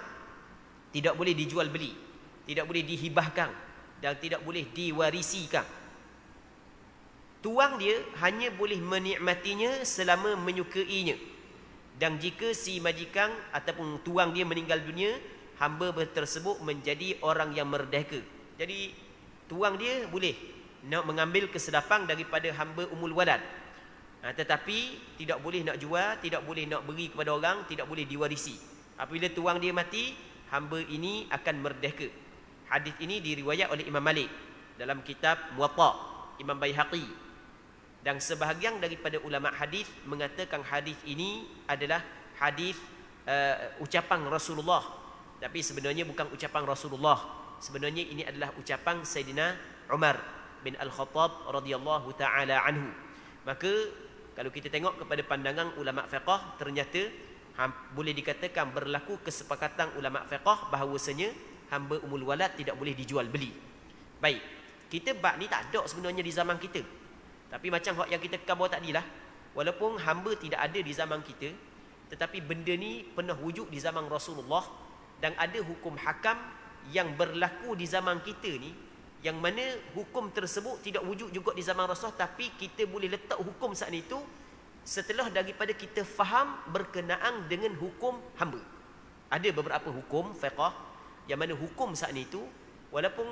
tidak boleh dijual beli, tidak boleh dihibahkan, dan tidak boleh diwarisikan. Tuang dia hanya boleh menikmatinya selama menyukainya. Dan jika si majikan ataupun tuang dia meninggal dunia, hamba tersebut menjadi orang yang merdeka. Jadi tuang dia boleh nak mengambil kesedapan daripada hamba umul walad, tetapi tidak boleh nak jual, tidak boleh nak beri kepada orang, tidak boleh diwarisi. Apabila tuang dia mati, hamba ini akan merdeka. Hadis ini diriwayat oleh Imam Malik dalam kitab Muwatta, Imam Baihaqi, dan sebahagian daripada ulama hadis mengatakan hadis ini adalah hadis ucapan Rasulullah. Tapi sebenarnya bukan ucapan Rasulullah. Sebenarnya ini adalah ucapan Sayyidina Umar bin Al-Khattab radhiyallahu taala anhu. Maka kalau kita tengok kepada pandangan ulama fiqh, ternyata boleh dikatakan berlaku kesepakatan ulama fiqh bahawasanya hamba umul walad tidak boleh dijual beli. Baik, kita bab ni tak ada sebenarnya di zaman kita. Tapi macam yang kita katakan tadilah, walaupun hamba tidak ada di zaman kita, tetapi benda ni pernah wujud di zaman Rasulullah, dan ada hukum hakam yang berlaku di zaman kita ni, yang mana hukum tersebut tidak wujud juga di zaman Rasulullah, tapi kita boleh letak hukum saat itu setelah daripada kita faham berkenaan dengan hukum hamba. Ada beberapa hukum fiqh yang mana hukum saat itu, walaupun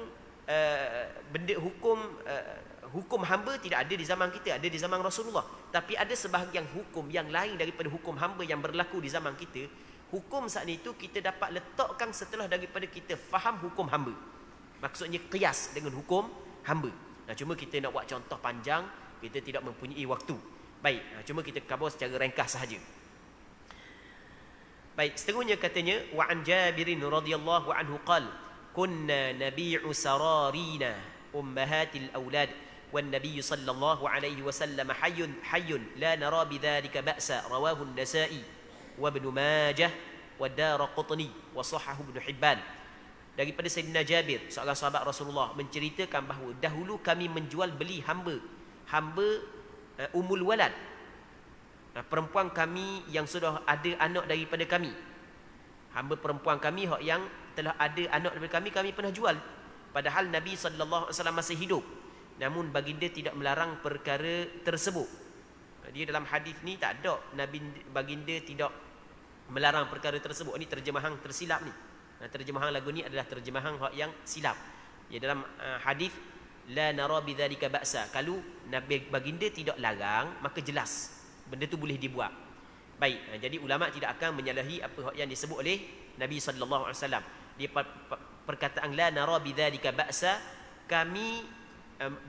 benda hukum hamba tidak ada di zaman kita, ada di zaman Rasulullah, tapi ada sebahagian hukum yang lain daripada hukum hamba yang berlaku di zaman kita. Hukum saat itu kita dapat letakkan setelah daripada kita faham hukum hamba. Maksudnya qiyas dengan hukum hamba. Cuma kita nak buat contoh panjang, kita tidak mempunyai waktu. Baik, cuma kita cover secara ringkas sahaja. Baik, seterusnya katanya, wa an Jabir radhiyallahu anhu qala kunna nabi'u sararina ummahatil aulad wan nabiy sallallahu alaihi wasallam hayyun la nara bidzalika ba'sa rawahu an-Nasa'i wa Ibn Majah wa Daraqutni wa sahahu Ibn Hibban. Daripada Sayyidina Jabir, seorang sahabat Rasulullah, menceritakan bahawa dahulu kami menjual beli hamba umul walad, perempuan kami yang sudah ada anak daripada kami. Hamba perempuan kami yang telah ada anak daripada kami pernah jual, padahal Nabi sallallahu alaihi wasallam masih hidup. namun baginda tidak melarang perkara tersebut. Dia dalam hadis ni tak ada baginda tidak melarang perkara tersebut. Ini terjemahan tersilap ni. Terjemahan lagu ni adalah terjemahan yang silap. Ya, dalam hadis la nara bidzalika ba'sa, kalau nabi baginda tidak larang maka jelas benda tu boleh dibuat. Baik, jadi ulama tidak akan menyalahi apa yang disebut oleh Nabi sallallahu alaihi wasallam. Dia perkataan la nara bidzalika ba'sa, kami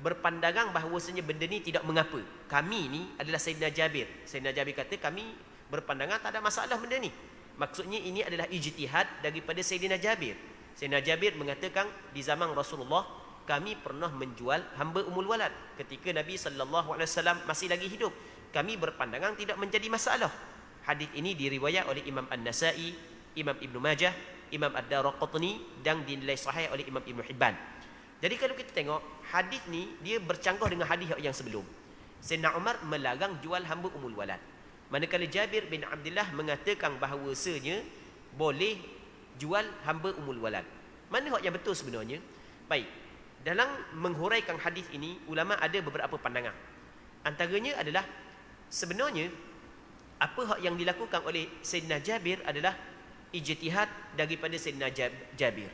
berpandangan bahawasanya benda ni tidak mengapa. Kami ni adalah Sayyidina Jabir. Sayyidina Jabir kata kami berpandangan tak ada masalah benda ni. Maksudnya ini adalah ijtihad daripada Sayyidina Jabir. Sayyidina Jabir mengatakan di zaman Rasulullah kami pernah menjual hamba Ummul Walad ketika Nabi sallallahu alaihi wasallam masih lagi hidup. Kami berpandangan tidak menjadi masalah. Hadis ini diriwayat oleh Imam An-Nasa'i, Imam Ibn Majah, Imam Ad-Daraqutni dan dinilai sahih oleh Imam Ibn Hibban. Jadi kalau kita tengok hadis ni dia bercanggah dengan hadis yang sebelum. Sayyidina Umar melarang jual hamba Ummul Walad. Manakala Jabir bin Abdullah mengatakan bahawasanya boleh jual hamba Ummul Walad. Mana hak yang betul sebenarnya? Baik. Dalam menghuraikan hadis ini, ulama ada beberapa pandangan. Antaranya adalah sebenarnya apa hak yang dilakukan oleh Sayyidina Jabir adalah ijtihad daripada Sayyidina Jabir.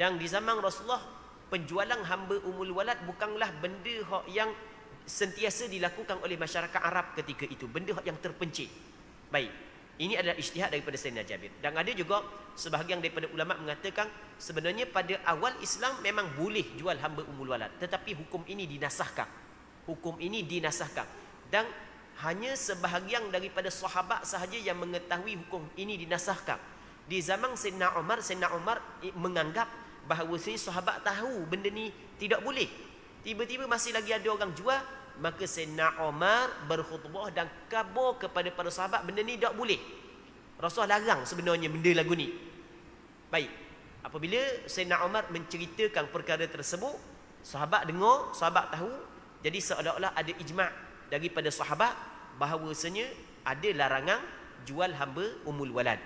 Dan di zaman Rasulullah, penjualan hamba Ummul Walad bukanlah benda hak yang sentiasa dilakukan oleh masyarakat Arab ketika itu, benda hak yang terpencil. Baik, ini adalah ijtihad daripada Sayyidina Jabir. Dan ada juga sebahagian daripada ulama mengatakan sebenarnya pada awal Islam memang boleh jual hamba Ummul Walad, tetapi hukum ini dinasahkan. Hukum ini dinasahkan. Dan hanya sebahagian daripada sahabat sahaja yang mengetahui hukum ini dinasahkan. Di zaman Sayyidina Umar menganggap bahawa sahabat tahu benda ni tidak boleh. Tiba-tiba masih lagi ada orang jual, maka Sayyidina Umar berkhutbah dan khabar kepada para sahabat benda ni tak boleh. Rasulullah larang sebenarnya benda lagu ni. Baik, apabila Sayyidina Umar menceritakan perkara tersebut, sahabat dengar, sahabat tahu, jadi seolah-olah ada ijma' daripada sahabat bahawasanya ada larangan jual hamba Ummul Walad.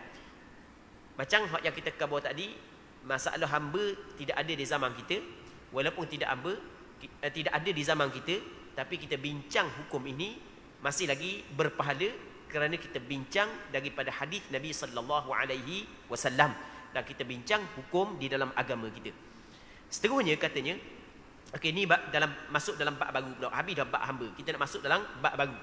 Macam hak yang kita khabar tadi, masalah hamba tidak ada di zaman kita. Walaupun tidak ada di zaman kita, tapi kita bincang hukum ini masih lagi berpahala kerana kita bincang daripada hadis Nabi sallallahu alaihi wasallam dan kita bincang hukum di dalam agama kita. Seterusnya katanya, okey, ni masuk dalam bab baru pula. Habis dah bab hamba, kita nak masuk dalam bab baru.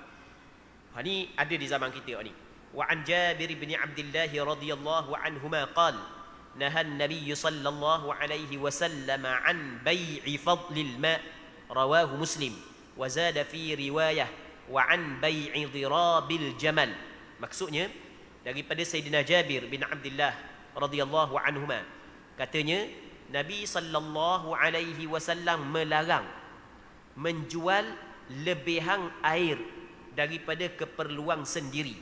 Ni ada di zaman kita ni. Wa an Jabir bin Abdullah radhiyallahu anhuma qala نهى النبي صلى الله عليه وسلم عن بيع فضل الماء رواه مسلم وزاد في رواية وعن بيع ضراب الجمل. Maksudnya daripada Sayyidina Jabir bin Abdullah radhiyallahu anhuma, katanya Nabi sallallahu alaihi wasallam melarang menjual lebihan air daripada keperluan sendiri.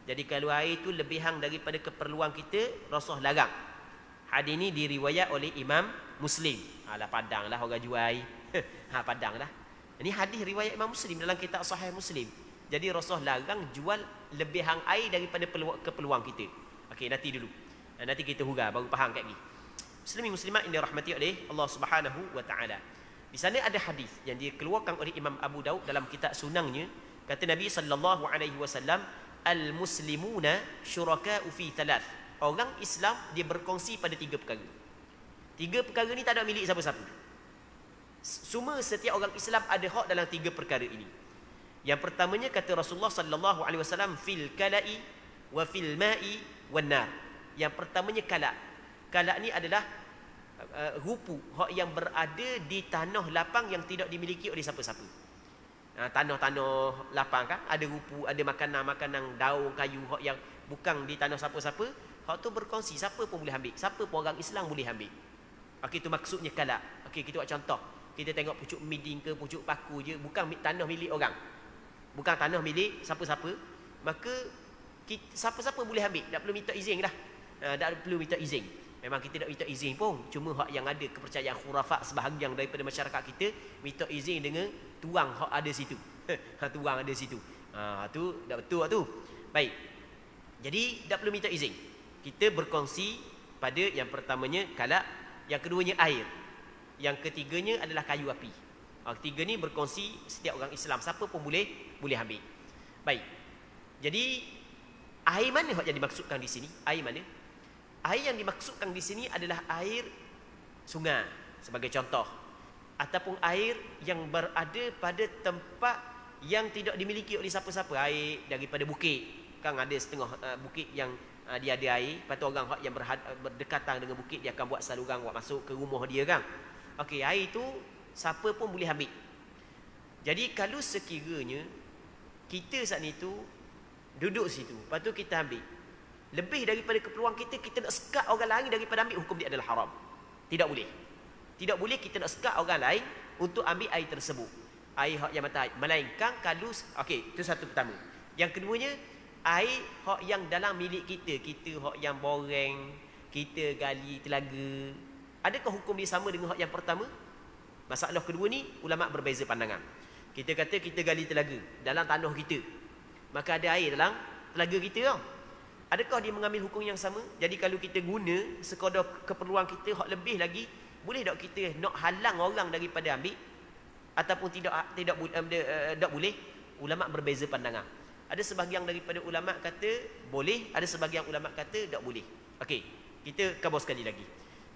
Jadi kalau air itu lebihan daripada keperluan kita, Rasulullah larang. Hadis ini diriwayat oleh Imam Muslim. Alah, padanglah orang jual air. Padanglah. Ini hadis riwayat Imam Muslim dalam kitab Sahih Muslim. Jadi Rasulullah larang jual lebihan air daripada keperluan kita. Okey, nanti dulu. Nanti kita hurah baru faham kat ni. Muslimin muslimat yang dirahmati oleh Allah Subhanahu wa taala. Di sana ada hadis yang dikeluarkan oleh Imam Abu Daud dalam kitab Sunannya. Kata Nabi sallallahu alaihi wasallam, al-muslimuna syuraka'u fi thalath. Orang Islam dia berkongsi pada 3 perkara. 3 perkara ni tak ada milik siapa-siapa. Semua setiap orang Islam ada hak dalam 3 perkara ini. Yang pertamanya kata Rasulullah sallallahu alaihi wasallam, fil kala'i wa fil ma'i wan nar. Yang pertamanya kalak. Kalak ni adalah rupu, hak yang berada di tanah lapang yang tidak dimiliki oleh siapa-siapa. Tanah-tanah lapang kan, ada rupu, ada makanan-makanan, daun, kayu, hak yang bukan di tanah siapa-siapa. Hak tu berkongsi, siapa pun boleh ambil. Siapa pun orang Islam boleh ambil. Okey, itu maksudnya kalak. Okey, kita buat contoh. Kita tengok pucuk miding ke pucuk paku je, bukan tanah milik orang. Bukan tanah milik siapa-siapa. Maka siapa-siapa boleh ambil, tak perlu minta izin dah. Tak perlu minta izin. Memang kita tak minta izin pun. Cuma hak yang ada kepercayaan khurafat sebahagian daripada masyarakat kita, minta izin dengan tuang hak ada situ. Tuang ada situ. Tu dah betul tu. Baik. Jadi tak perlu minta izin. Kita berkongsi pada yang pertamanya kalak, yang keduanya air, yang ketiganya adalah kayu api. Tiga ni berkongsi setiap orang Islam, siapa pun boleh ambil. Baik. Jadi air mana yang dimaksudkan di sini? Air mana? Air yang dimaksudkan di sini adalah air sungai sebagai contoh, ataupun air yang berada pada tempat yang tidak dimiliki oleh siapa-siapa. Air daripada bukit, kan ada setengah bukit yang dia ada air, lepas tu orang yang berdekatan dengan bukit dia akan buat saluran buat masuk ke rumah dia kan. Okey, air tu siapa pun boleh ambil. Jadi kalau sekiranya kita saat ni tu duduk situ, lepas tu kita ambil, lebih daripada keperluan kita, kita nak sekat orang lain daripada ambil, hukum dia adalah haram. Tidak boleh. Tidak boleh kita nak sekat orang lain untuk ambil air tersebut. Air hak yang mata air. Melainkan kalau, okey, itu satu pertama. Yang keduanya, air hak yang dalam milik kita. Kita hak yang boreng, kita gali telaga. Adakah hukum dia sama dengan hak yang pertama? Masalah kedua ni, ulama' berbeza pandangan. Kita kata kita gali telaga dalam tanah kita, maka ada air dalam telaga kita tau. Adakah dia mengambil hukum yang sama? Jadi kalau kita guna sekadar keperluan kita hak lebih lagi, boleh tak kita nak halang orang daripada ambil ataupun tidak boleh? Ulama' berbeza pandangan. Ada sebahagian daripada ulama' kata boleh, ada sebahagian ulama' kata tak boleh. Okey, kita kabur sekali lagi.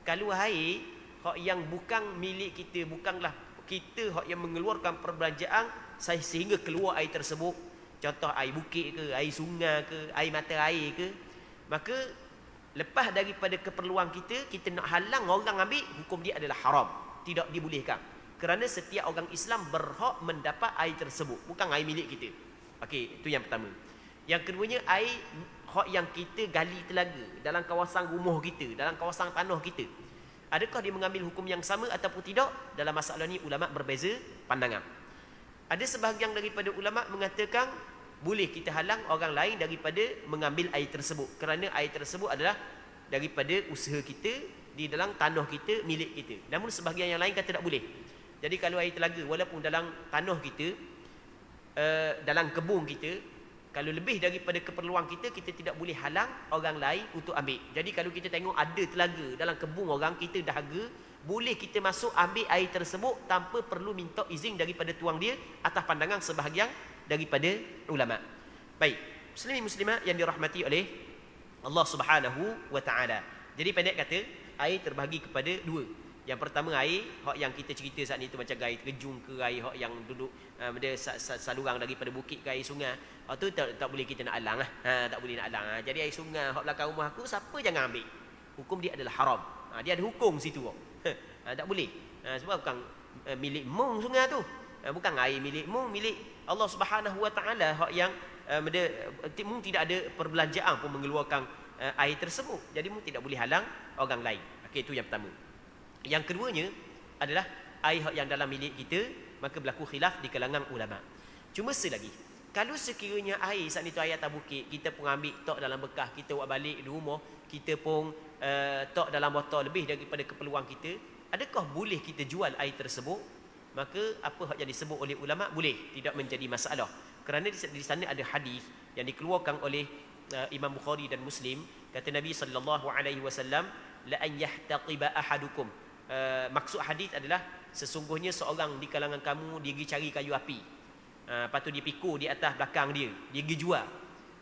Kalau air hak yang bukan milik kita, bukanlah kita hak yang mengeluarkan perbelanjaan sehingga keluar air tersebut, contoh air bukit ke, air sungai ke, air mata air ke, maka lepas daripada keperluan kita, kita nak halang orang ambil, hukum dia adalah haram, tidak dibolehkan. Kerana setiap orang Islam berhak mendapat air tersebut, bukan air milik kita. Okey, itu yang pertama. Yang keduanya, air hak yang kita gali telaga dalam kawasan rumah kita, dalam kawasan tanah kita, adakah dia mengambil hukum yang sama ataupun tidak? Dalam masalah ni ulama' berbeza pandangan. Ada sebahagian daripada ulama' mengatakan boleh kita halang orang lain daripada mengambil air tersebut, kerana air tersebut adalah daripada usaha kita, di dalam tanah kita, milik kita. Namun sebahagian yang lain kata tak boleh. Jadi kalau air telaga walaupun dalam tanah kita, dalam kebun kita, kalau lebih daripada keperluan kita, kita tidak boleh halang orang lain untuk ambil. Jadi kalau kita tengok ada telaga dalam kebun orang, kita dahaga, boleh kita masuk ambil air tersebut tanpa perlu minta izin daripada tuang dia, atas pandangan sebahagian daripada ulama'. Baik, muslimin muslimat yang dirahmati oleh Allah Subhanahu wa taala. Jadi pendek kata, air terbahagi kepada dua. Yang pertama, air hak yang kita cerita saat ni tu, macam air terjun ke, air hak yang duduk saluran daripada bukit ke air sungai, tu tak boleh kita nak halang lah. Tak boleh nak halang. Jadi air sungai hak belakang rumah aku, siapa jangan ambil. Hukum dia adalah haram. Dia ada hukum situ. Tak boleh. Sebab bukan milik mung sungai tu. Bukan air milik mung, milik Allah Subhanahu wa taala, hak yang mung tidak ada perbelanjaan pun mengeluarkan air tersebut. Jadi mung tidak boleh halang orang lain. Okey, itu yang pertama. Yang keduanya adalah air yang dalam milik kita, maka berlaku khilaf di kalangan ulama'. Cuma selagi, kalau sekiranya air saat itu air atas bukit, kita pun ambil tok dalam bekas, kita buat balik di rumah, kita pun tok dalam botol lebih daripada keperluan kita, adakah boleh kita jual air tersebut? Maka apa yang disebut oleh ulama' boleh, tidak menjadi masalah. Kerana di sana ada hadis yang dikeluarkan oleh Imam Bukhari dan Muslim, kata Nabi sallallahu alaihi wasallam, la an yahtaqiba ahadukum. Maksud hadis adalah sesungguhnya seorang di kalangan kamu dia pergi cari kayu api, lepas tu dia pikul di atas belakang dia pergi jual.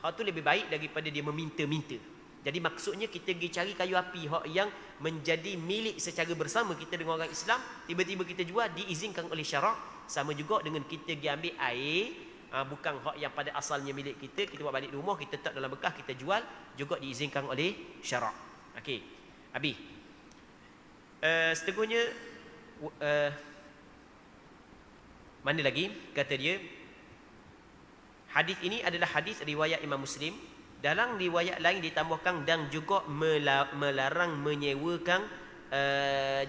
Hak tu lebih baik daripada dia meminta-minta. Jadi maksudnya kita pergi cari kayu api hak yang menjadi milik secara bersama kita dengan orang Islam, tiba-tiba kita jual, diizinkan oleh syarak. Sama juga dengan kita pergi ambil air, bukan hak yang pada asalnya milik kita, kita buat balik di rumah, kita letak dalam bekas, kita jual, juga diizinkan oleh syarak. Okey, habis. Seterusnya, mana lagi? Kata dia, hadis ini adalah hadis riwayat Imam Muslim. Dalam riwayat lain ditambahkan dan juga melarang menyewakan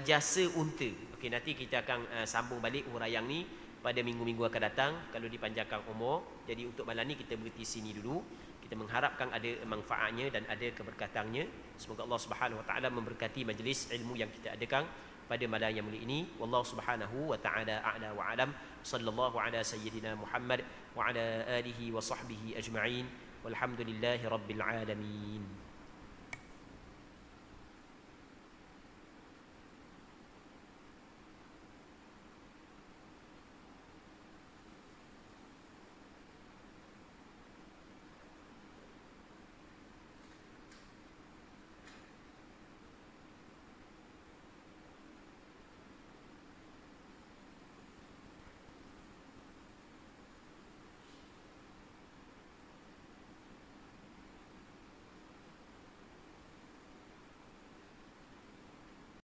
jasa unta. Okey, nanti kita akan sambung balik huraian ni pada minggu-minggu akan datang kalau dipanjangkan umur. Jadi untuk malam ni kita berhenti sini dulu. Kita mengharapkan ada manfaatnya dan ada keberkatannya. Semoga Allah Subhanahu wa taala memberkati majlis ilmu yang kita adakan pada malam yang mulia ini. Wallahu Subhanahu wa taala a'la wa alam. Sallallahu ala sayyidina Muhammad wa ala alihi wa sahbihi ajma'in. Walhamdulillahi rabbil alamin.